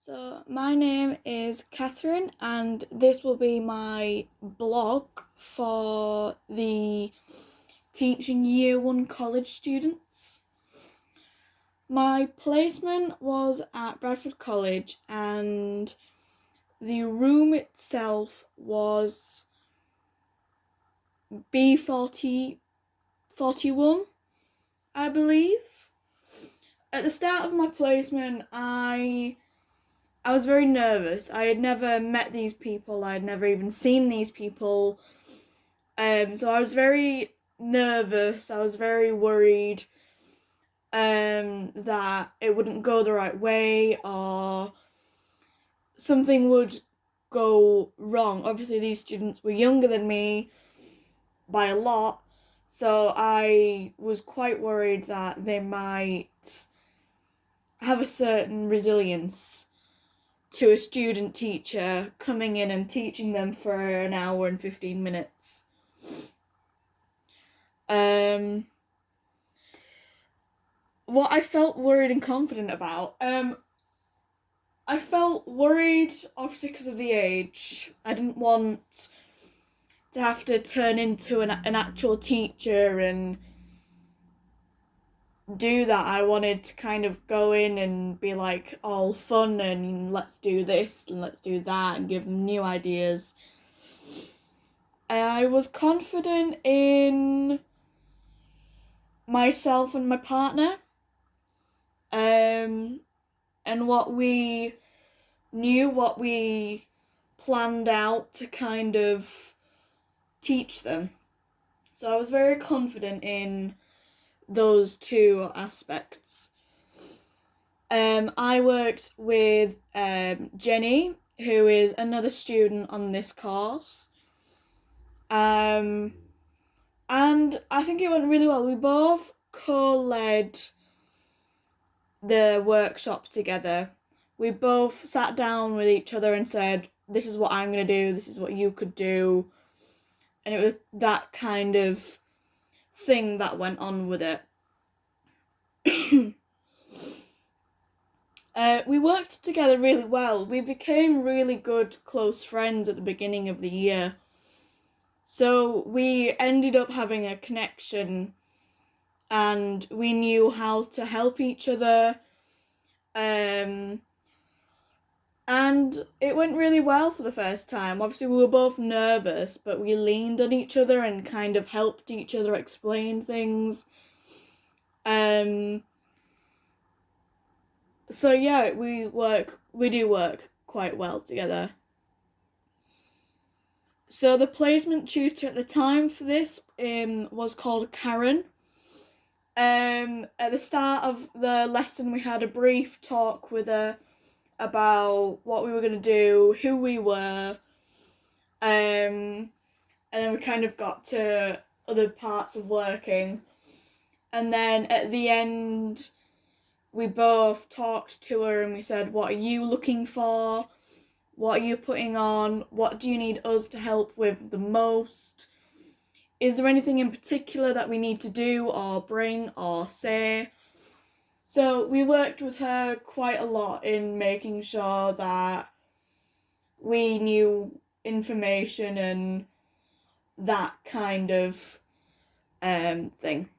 So, my name is Catherine, and this will be my blog for the teaching year one college students. My placement was at Bradford College, and the room itself was B41, I believe. At the start of my placement, I was very nervous. I had never met these people. I had never even seen these people. So I was very nervous. I was very worried that it wouldn't go the right way or something would go wrong. Obviously, these students were younger than me by a lot, so I was quite worried that they might have a certain resilience to a student teacher coming in and teaching them for an hour and 15 minutes. What I felt worried and confident about, I felt worried obviously because of the age. I didn't want to have to turn into an actual teacher and do that. I wanted to kind of go in and be like all fun and let's do this and let's do that and give them new ideas. I was confident in myself and my partner, and what we knew, what we planned out to kind of teach them. So I was very confident in those two aspects. I worked with Jenny, who is another student on this course. And I think it went really well. We both co-led the workshop together. We both sat down with each other and said, this is what I'm going to do, this is what you could do. And it was that kind of thing that went on with it. We worked together really well. We became really good close friends at the beginning of the year. So we ended up having a connection and we knew how to help each other. And it went really well for the first time. Obviously, we were both nervous, but we leaned on each other and kind of helped each other explain things. So yeah, we do work quite well together. So the placement tutor at the time for this was called Karen. At the start of the lesson, we had a brief talk with her about what we were going to do, who we were, and then we kind of got to other parts of working. And then at the end, we both talked to her and we said, what are you looking for? What are you putting on? What do you need us to help with the most? Is there anything in particular that we need to do or bring or say? So we worked with her quite a lot in making sure that we knew information and that kind of thing.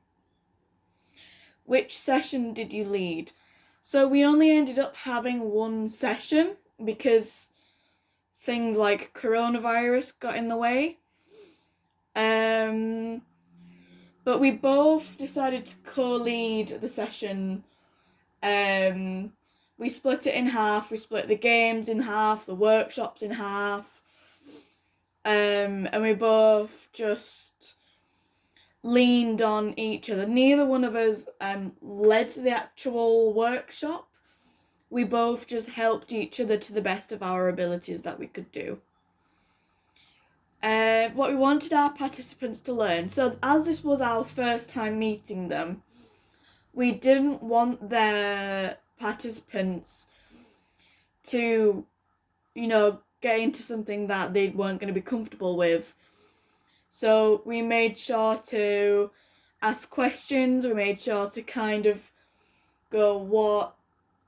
Which session did you lead? So we only ended up having one session because things like coronavirus got in the way. But we both decided to co-lead the session. We split it in half. We split the games in half, the workshops in half. And we both just leaned on each other. Neither one of us led the actual workshop. We both just helped each other to the best of our abilities that we could do. What we wanted our participants to learn. So as this was our first time meeting them, we didn't want their participants to, get into something that they weren't going to be comfortable with. So we made sure to ask questions. We made sure to kind of go, what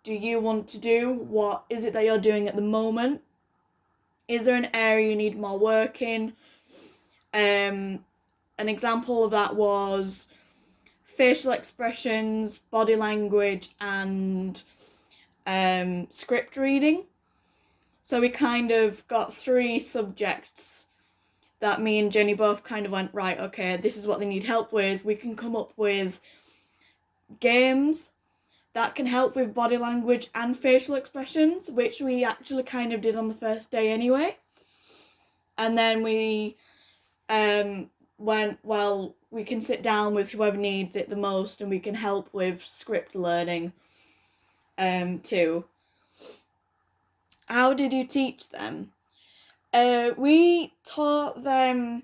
do you want to do? What is it that you're doing at the moment? Is there an area you need more work in? An example of that was facial expressions, body language, and script reading. So we kind of got 3 subjects that me and Jenny both kind of went, right, okay, this is what they need help with. We can come up with games that can help with body language and facial expressions, which we actually kind of did on the first day anyway. And then we went, well, we can sit down with whoever needs it the most and we can help with script learning too. How did you teach them? We taught them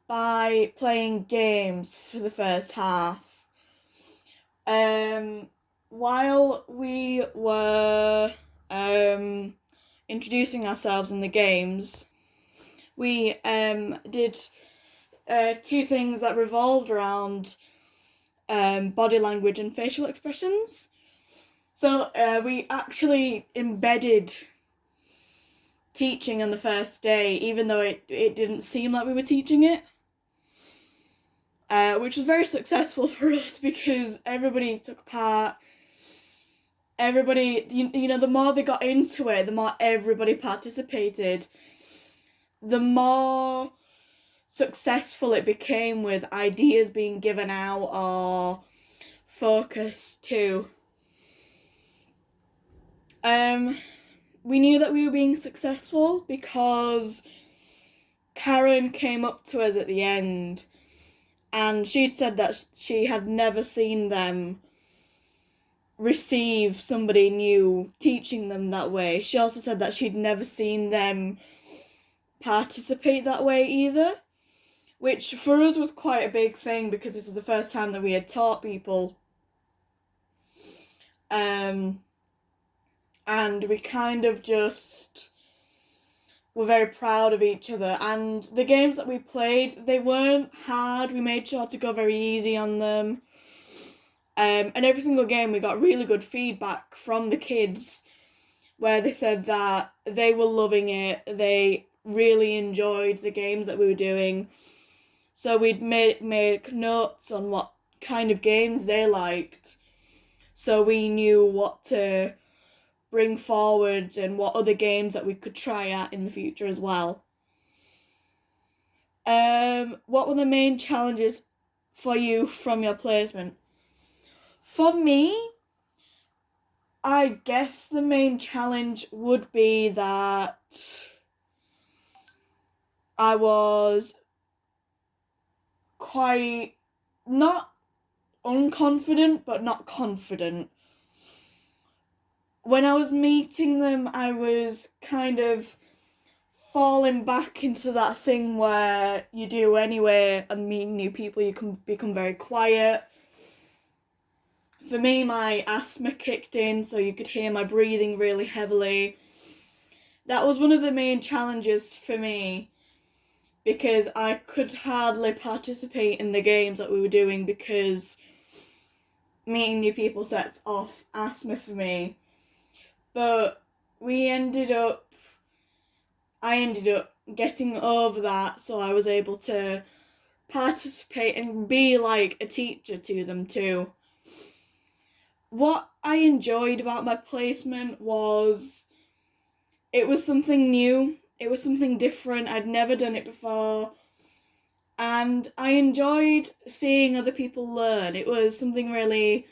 by playing games for the first half. While we were introducing ourselves in the games, we did 2 things that revolved around body language and facial expressions. So we actually embedded teaching on the first day, even though it didn't seem like we were teaching it, which was very successful for us because everybody took part. Everybody, you know, the more they got into it, the more everybody participated, the more successful it became with ideas being given out or focus too. We knew that we were being successful because Karen came up to us at the end and she'd said that she had never seen them receive somebody new teaching them that way. She also said that she'd never seen them participate that way either, which for us was quite a big thing because this is the first time that we had taught people. And we kind of just were very proud of each other. And the games that we played, they weren't hard. We made sure to go very easy on them. And every single game we got really good feedback from the kids where they said that they were loving it. They really enjoyed the games that we were doing. So we'd make notes on what kind of games they liked. So we knew what to bring forward and what other games that we could try out in the future as well. What were the main challenges for you from your placement? For me, I guess the main challenge would be that I was quite not unconfident, but not confident. When I was meeting them, I was kind of falling back into that thing where you do anyway and meeting new people, you can become very quiet. For me, my asthma kicked in, so you could hear my breathing really heavily. That was one of the main challenges for me because I could hardly participate in the games that we were doing because meeting new people sets off asthma for me. But I ended up getting over that, so I was able to participate and be like a teacher to them too. What I enjoyed about my placement was it was something new, it was something different, I'd never done it before, and I enjoyed seeing other people learn. It was something really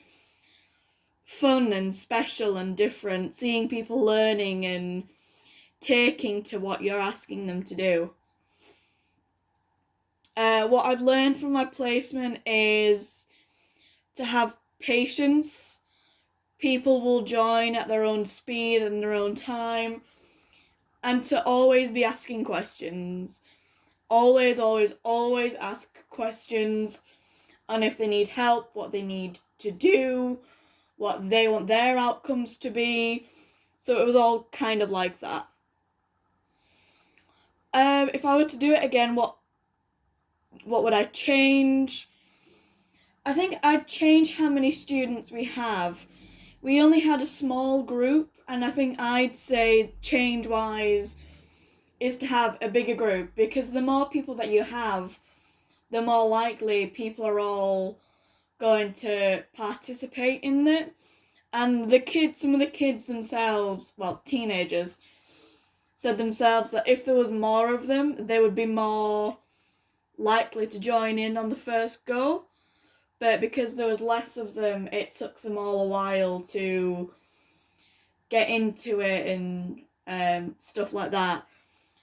fun and special and different, seeing people learning and taking to what you're asking them to do. What I've learned from my placement is to have patience. People will join at their own speed and their own time, and to always be asking questions. Always, always, always ask questions on if they need help, what they need to do, what they want their outcomes to be. So it was all kind of like that. If I were to do it again, what would I change? I think I'd change how many students we have we only had a small group, and I think I'd say change wise is to have a bigger group, because the more people that you have, the more likely people are all going to participate in it. And some of the kids themselves, well, teenagers, said themselves that if there was more of them, they would be more likely to join in on the first go. But because there was less of them, it took them all a while to get into it and stuff like that.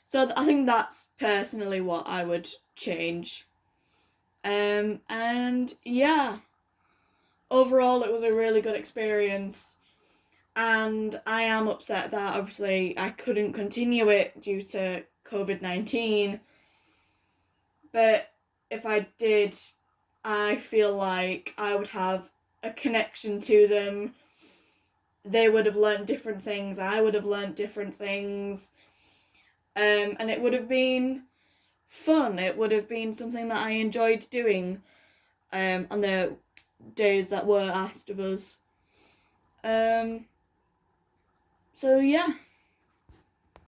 So I think that's personally what I would change. And yeah, overall it was a really good experience. And I am upset that obviously I couldn't continue it due to COVID-19. But if I did, I feel like I would have a connection to them. They would have learned different things, I would have learned different things. And it would have been fun. It would have been something that I enjoyed doing on the days that were asked of us. So yeah.